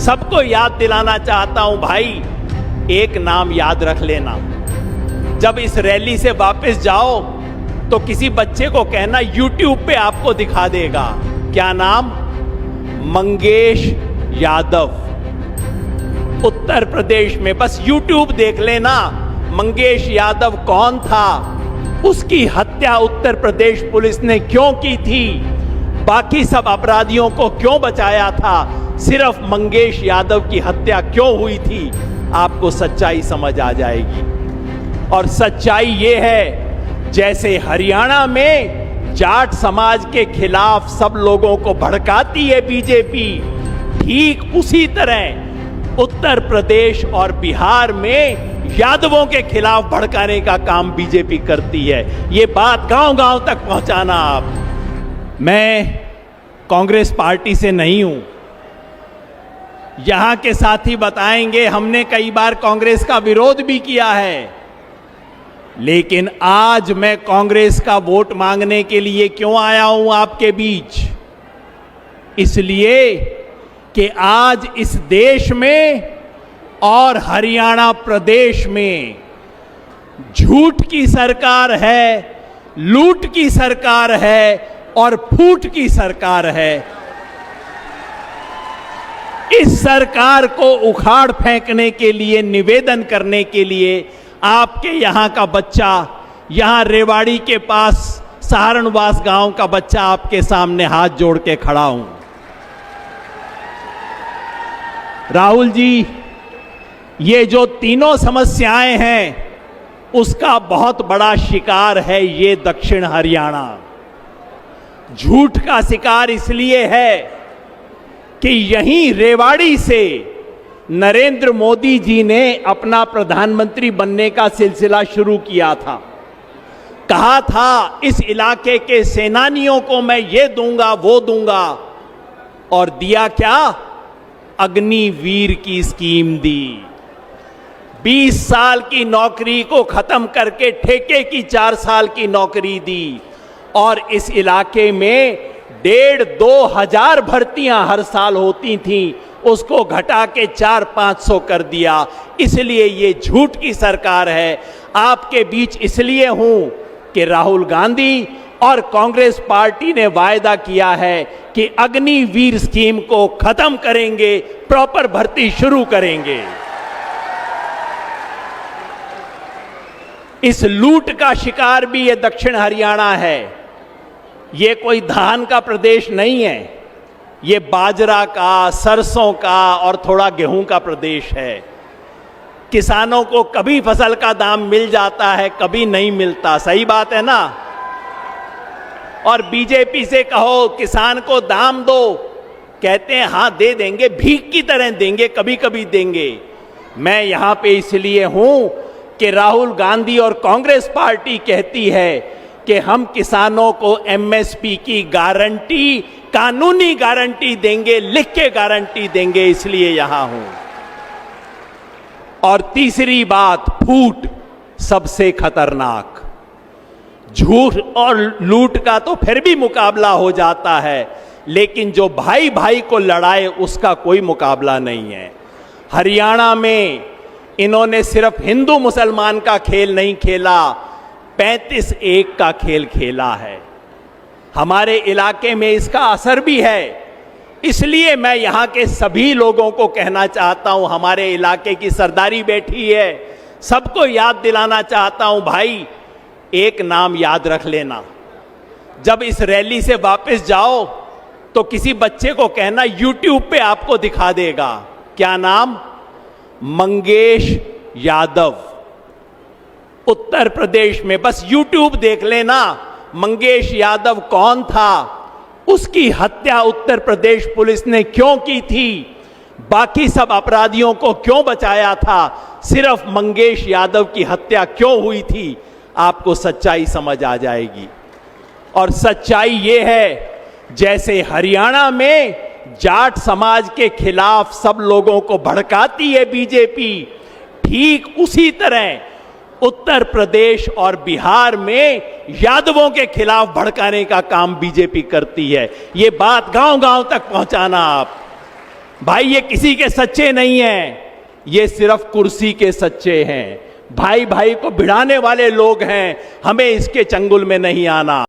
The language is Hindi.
सबको याद दिलाना चाहता हूं भाई, एक नाम याद रख लेना। जब इस रैली से वापस जाओ तो किसी बच्चे को कहना YouTube पे आपको दिखा देगा। क्या नाम? मंगेश यादव। उत्तर प्रदेश में बस YouTube देख लेना, मंगेश यादव कौन था, उसकी हत्या उत्तर प्रदेश पुलिस ने क्यों की थी, बाकी सब अपराधियों को क्यों बचाया था, सिर्फ मंगेश यादव की हत्या क्यों हुई थी, आपको सच्चाई समझ आ जाएगी। और सच्चाई ये है, जैसे हरियाणा में जाट समाज के खिलाफ सब लोगों को भड़काती है बीजेपी, ठीक उसी तरह उत्तर प्रदेश और बिहार में यादवों के खिलाफ भड़काने का काम बीजेपी करती है। ये बात गांव-गांव तक पहुंचाना आप। मैं कांग्रेस पार्टी से नहीं हूं, यहां के साथी बताएंगे हमने कई बार कांग्रेस का विरोध भी किया है, लेकिन आज मैं कांग्रेस का वोट मांगने के लिए क्यों आया हूं आपके बीच? इसलिए कि आज इस देश में और हरियाणा प्रदेश में झूठ की सरकार है, लूट की सरकार है और फूट की सरकार है। इस सरकार को उखाड़ फेंकने के लिए, निवेदन करने के लिए आपके यहां का बच्चा, यहां रेवाड़ी के पास सहारणवास गांव का बच्चा आपके सामने हाथ जोड़ के खड़ा हूं। राहुल जी, ये जो तीनों समस्याएं हैं उसका बहुत बड़ा शिकार है ये दक्षिण हरियाणा। झूठ का शिकार इसलिए है कि यहीं रेवाड़ी से नरेंद्र मोदी जी ने अपना प्रधानमंत्री बनने का सिलसिला शुरू किया था। कहा था इस इलाके के सेनानियों को मैं ये दूंगा वो दूंगा, और दिया क्या? अग्निवीर की स्कीम दी। 20 साल की नौकरी को खत्म करके ठेके की 4 साल की नौकरी दी, और इस इलाके में 1,500-2 हजार भर्तियां हर साल होती थीं, उसको घटा के 400-500 कर दिया। इसलिए ये झूठ की सरकार है। आपके बीच इसलिए हूं कि राहुल गांधी और कांग्रेस पार्टी ने वायदा किया है कि अग्निवीर स्कीम को खत्म करेंगे, प्रॉपर भर्ती शुरू करेंगे। इस लूट का शिकार भी ये दक्षिण हरियाणा है। ये कोई धान का प्रदेश नहीं है, ये बाजरा का, सरसों का और थोड़ा गेहूं का प्रदेश है। किसानों को कभी फसल का दाम मिल जाता है, कभी नहीं मिलता। सही बात है ना? और बीजेपी से कहो किसान को दाम दो, कहते हैं हाँ दे देंगे, भीख की तरह देंगे, कभी कभी देंगे। मैं यहां पे इसलिए हूं कि राहुल गांधी और कांग्रेस पार्टी कहती है कि हम किसानों को एमएसपी की गारंटी, कानूनी गारंटी देंगे, लिख के गारंटी देंगे, इसलिए यहां हूं। और तीसरी बात, फूट सबसे खतरनाक। झूठ और लूट का तो फिर भी मुकाबला हो जाता है, लेकिन जो भाई भाई को लड़ाए उसका कोई मुकाबला नहीं है। हरियाणा में इन्होंने सिर्फ हिंदू मुसलमान का खेल नहीं खेला, 35-1 का खेल खेला है। हमारे इलाके में इसका असर भी है। इसलिए मैं यहां के सभी लोगों को कहना चाहता हूं, हमारे इलाके की सरदारी बैठी है, सबको याद दिलाना चाहता हूं भाई, एक नाम याद रख लेना। जब इस रैली से वापस जाओ तो किसी बच्चे को कहना YouTube पे आपको दिखा देगा। क्या नाम? मंगेश यादव। उत्तर प्रदेश में बस YouTube देख लेना, मंगेश यादव कौन था, उसकी हत्या उत्तर प्रदेश पुलिस ने क्यों की थी, बाकी सब अपराधियों को क्यों बचाया था, सिर्फ मंगेश यादव की हत्या क्यों हुई थी, आपको सच्चाई समझ आ जाएगी। और सच्चाई ये है, जैसे हरियाणा में जाट समाज के खिलाफ सब लोगों को भड़काती है बीजेपी, ठीक उसी तरह उत्तर प्रदेश और बिहार में यादवों के खिलाफ भड़काने का काम बीजेपी करती है। ये बात गांव-गांव तक पहुंचाना आप। भाई ये किसी के सच्चे नहीं हैं, ये सिर्फ कुर्सी के सच्चे हैं। भाई भाई को भिड़ाने वाले लोग हैं, हमें इसके चंगुल में नहीं आना।